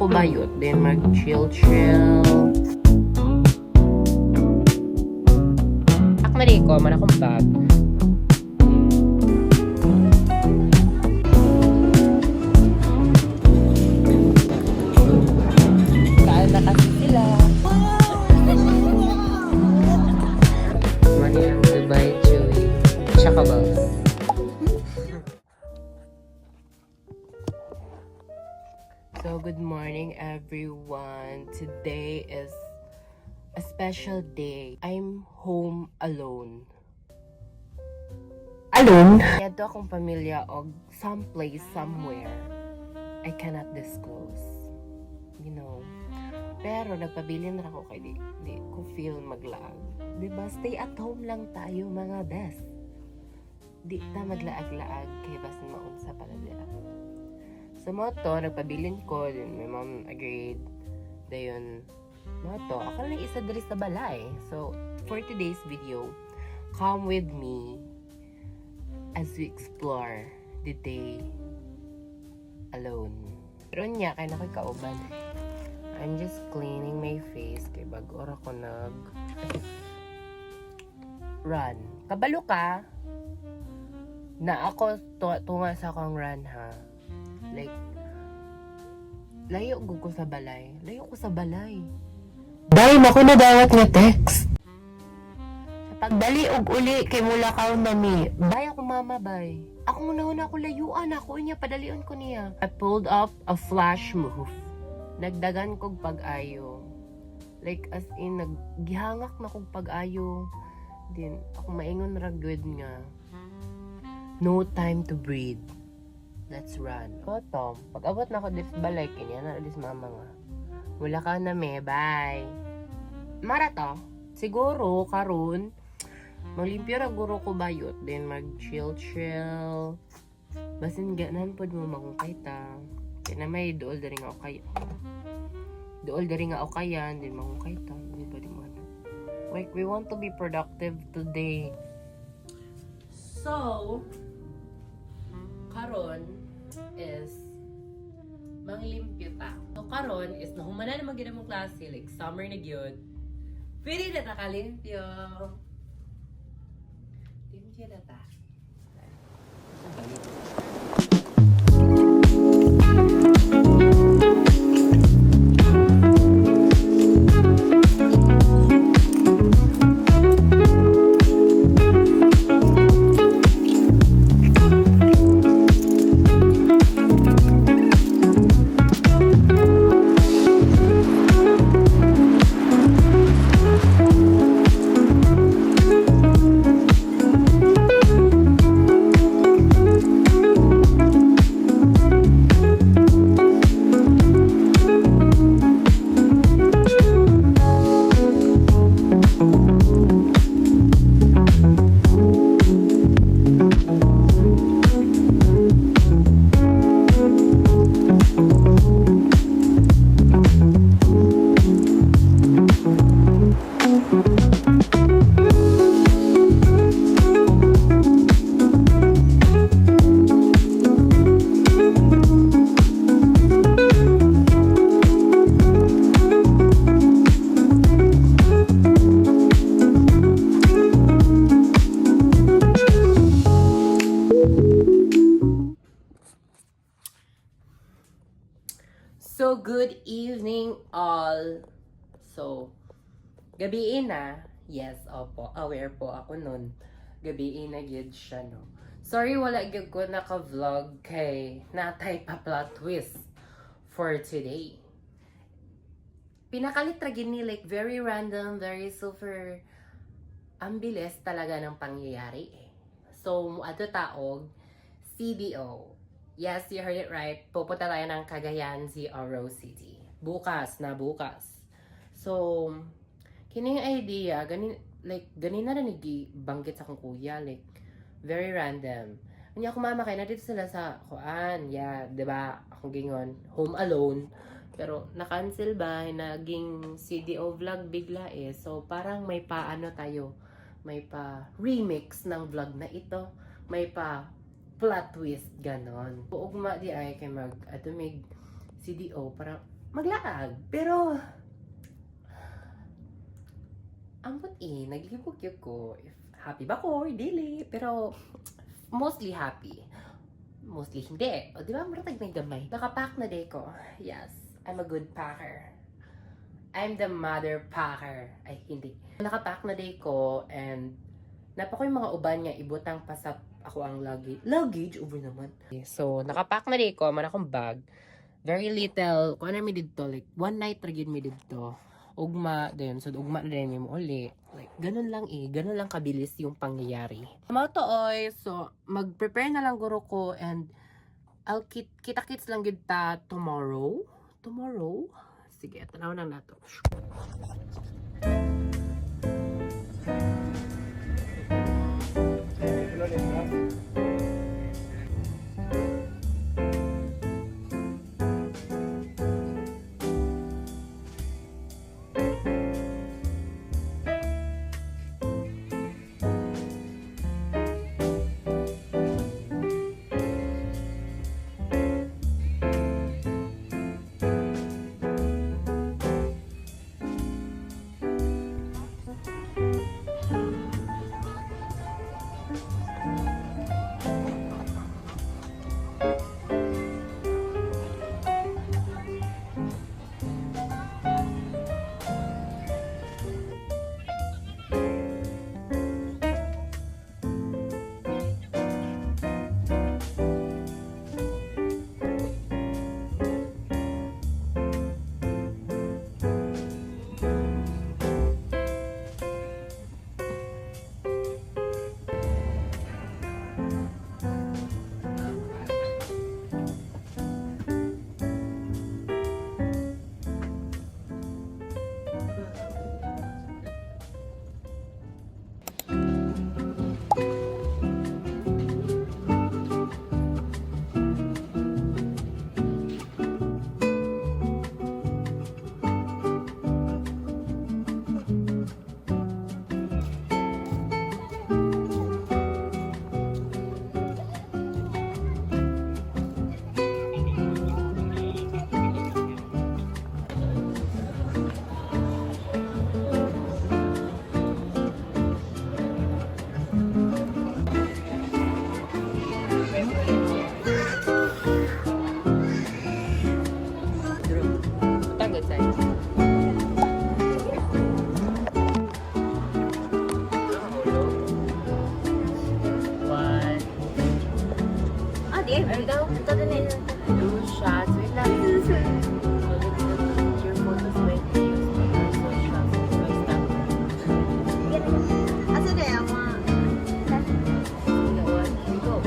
Kubayot din mag-chill-chill. Mariko, man akong bag. Kaan na kasi sila. Mani ang Dubai Chewy. Tsaka ba? So, good morning everyone. Today is a special day. I'm home alone. Alone? Yato akong pamilya og someplace, somewhere. I cannot disclose. You know. Pero nagpabilin na ako kay di ko feel maglaag. Diba? Stay at home lang tayo mga best. Di ta maglaag-laag kay basin maunsa pala dira. Sa moto, nagpabilin ko din. My mom agreed. Dayon, moto, ako lang isa diri sa balay. So, for today's video, come with me as we explore the day alone. Pero niya, kaya na ko'y kauban. I'm just cleaning my face kay bago ra ko nag run. Kabalo ka na ako tunga sa akong run ha. Like, layo ko sa balay. Layo ko sa balay. Dahil ako na dawat nga text. Sa pagdali og uli kay mula kaon nami. Bay ako mama bay. Ako muna ako layuan ako niya padalion ko niya. I pulled up a flash move. Nagdagan kog pag-ayo. Like as in naggihangak na kog pag-ayo. Din ako maingon ra good nga. No time to breathe. Let's run. Kotom, pag-abot na ako dis balay kanya na dis mama nga. Wala ka na me, bye. Mara to, siguro karon maglimpyo ra guro ko bayot, then mag-chill-chill. Basin ganan pod mo makukay ta. Kaya na may dool dari nga okay. Dool dari nga okayan, then makukay ta. Di ba di mo ano? Like, we want to be productive today. So, karon is manglimpyo ta. So karon is nahumana na magina mong klase, like summer na gyud. Pwede na nakalimpyo. Limpyo na ta. So, good evening all. So, gabiin na. Yes, opo. Aware po ako nun. Gabiin na gyud siya, no. Sorry, wala gyud ko naka-vlog kay natay pa plot twist for today. Pinakalit ra gyud ni like very random, very super ambilis talaga ng pangyayari eh. So, ato taog CDO. Yes, you heard it right. Pupunta tayo ng Cagayan de Oro City. Bukas. So, kining idea, ganin na rin banggit sa akong kuya. Like, very random. Kanya ako mama kayo, dito sila sa kuan. Yeah, diba? Akong gingon, home alone. Pero, na-cancel ba? Naging CDO vlog bigla eh. So, parang may paano tayo. May pa remix ng vlog na ito. May pa plot twist, ganon. Ugma di ay kay mag atumig CDO para maglaag. Pero, ambot naglibog-yog ko. If happy ba ko or dili. Pero, mostly happy. Mostly hindi. O, di ba? Maratag may gamay. Nakapack na day ko. Yes, I'm a good packer. I'm the mother packer. Ay, hindi. Nakapack na day ko and napako yung mga uban niya ibutang pa sa ako ang luggage over naman. So, nakapack na day ko. Man akong bag. Very little. Kung ano mi dito, like, one night ragin mi dito. Ugma din. So, ugma na din mo uli. Like, ganun lang Ganun lang kabilis yung pangyayari. Mga to, oy. So, mag-prepare na lang guro ko and I'll kita-kits lang gid ta tomorrow. Tomorrow? Sige, tanaw na nato. Good size. One. Ah, di. Ay, daw. Ito din eh. Two shots. Wait lang. So, your photos might be used for personal shots. So, stop. Asa na yung mga... Sige, one. Go.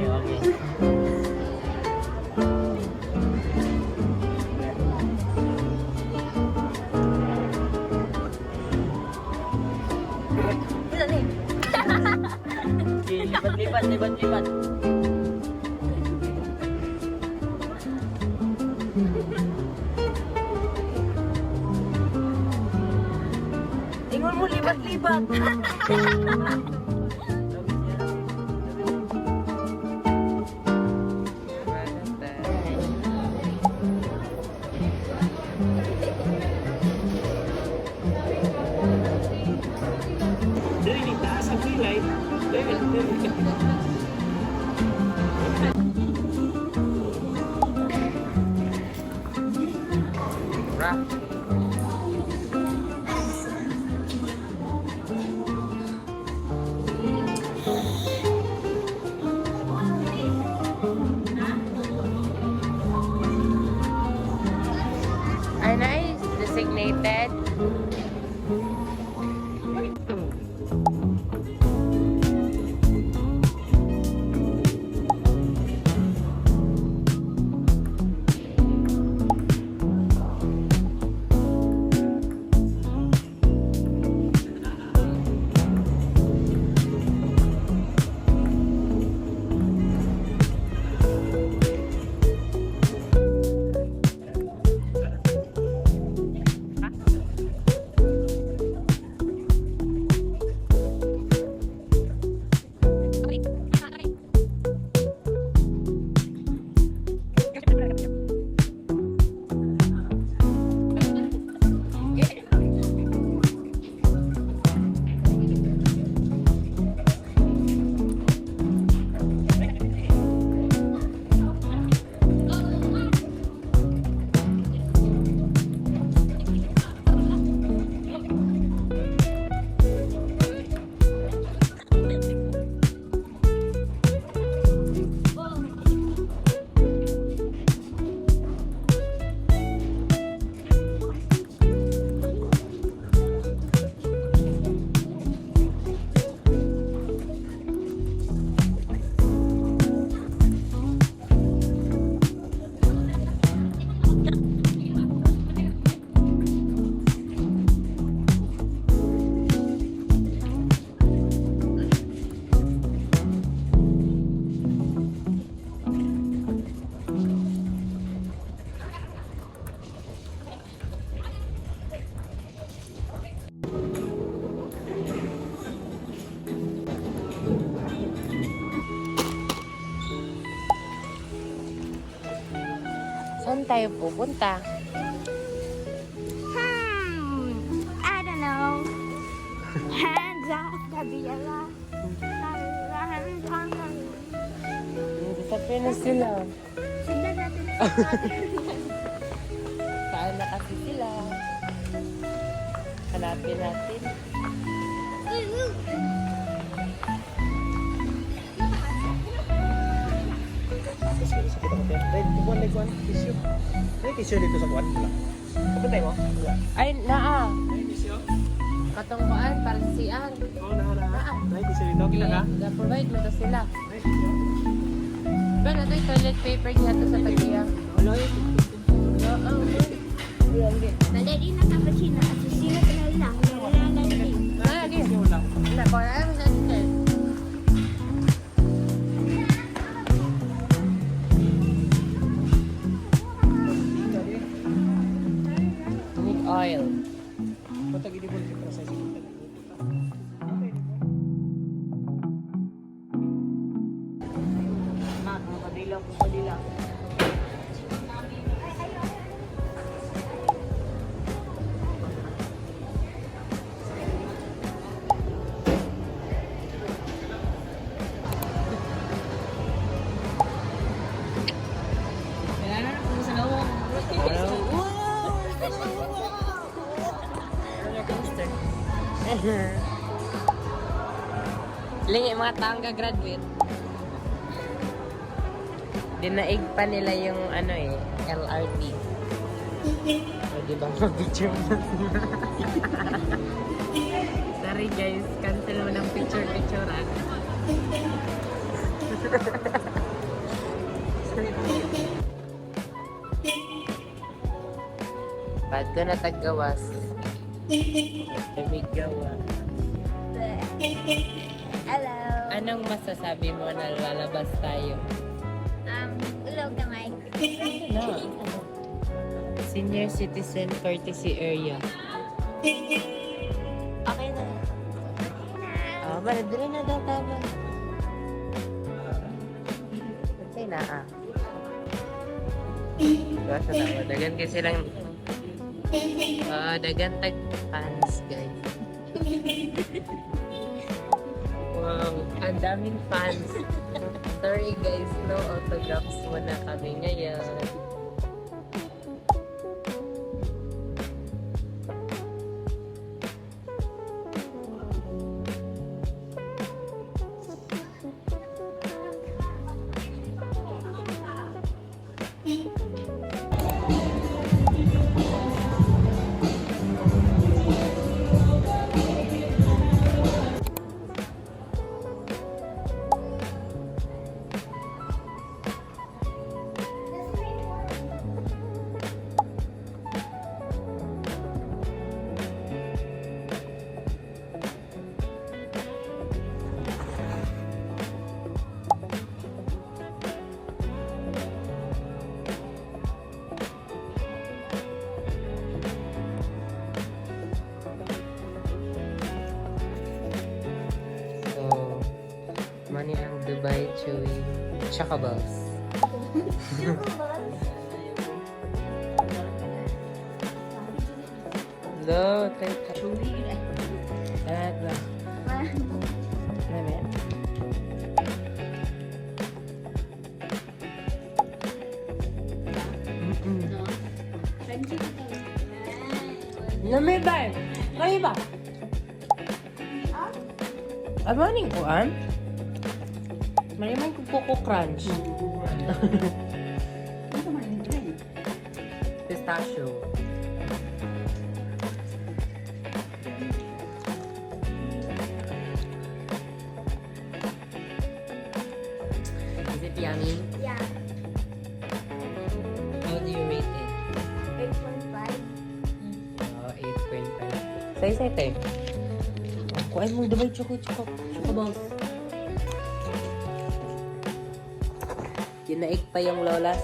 Okay. Ito din. Lipat. Ingon mo, libat-libat. Dili, taas ang kilay. Are nice designated. Saan tayo pupunta? I don't know. Hands off, Gabriela. Disappear na sila. Sundan natin. Saan na kasi sila? Hanapin natin. Sa kita mo tayo. Like one tissue. May tissue dito sa kuwan. Wala. Kapag tayo mo? Wala. Ay, naa. May tissue? Katungkuan, para sa siyan. Oo, nahala. May tissue dito. Kita ka? Na-provide mo to sila. May tissue? Ba, na ito toilet paper niya to sa tagiya. Wala yun. Madali na kapasina. Asisina ka na lang. Lagi. Wala. Na, para ayaw na siya. Need oil. Patag ini mo dito sa isip. Padila. Lingi mga taong graduate. Dinaig pa nila yung ano LRT. O diba mag-picture mo na sila? Sorry guys, cancel mo ng picture-picturean. Ba't ko na taggawas? Namigawa. Hello. Anong masasabi mo na lalabas tayo? Ulog kamay. No. Senior Citizen Courtesy Area. Okay na. Ah, maladali na daw tama. Okay na Basta na, dagan kasi lang dagan tag fans guys. Wow, ang daming fans. Sorry guys, no autographs muna kami ngayon. Money ang Dubai Chewy Chocoballs. No, thank you. Lahat ba? Dami. Lami ba? Lami ba? Abaning ko, Malimay ko Coco Crunch. Pistachio. Is it yummy? Yeah. How do you rate it? 8.5. Oh, 8.5. Say, te. Kuhain mo Dubai Chocoballs. Kinaik pa yung lolas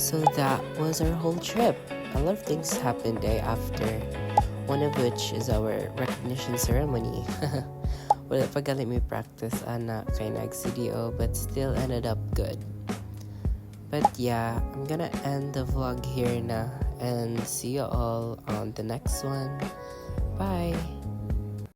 So that was our whole trip. A lot of things happened day after, one of which is our recognition ceremony. Wala pa gali may practice ana kay nag-CDO, but still ended up good. But yeah, I'm gonna end the vlog here na, and see you all on the next one.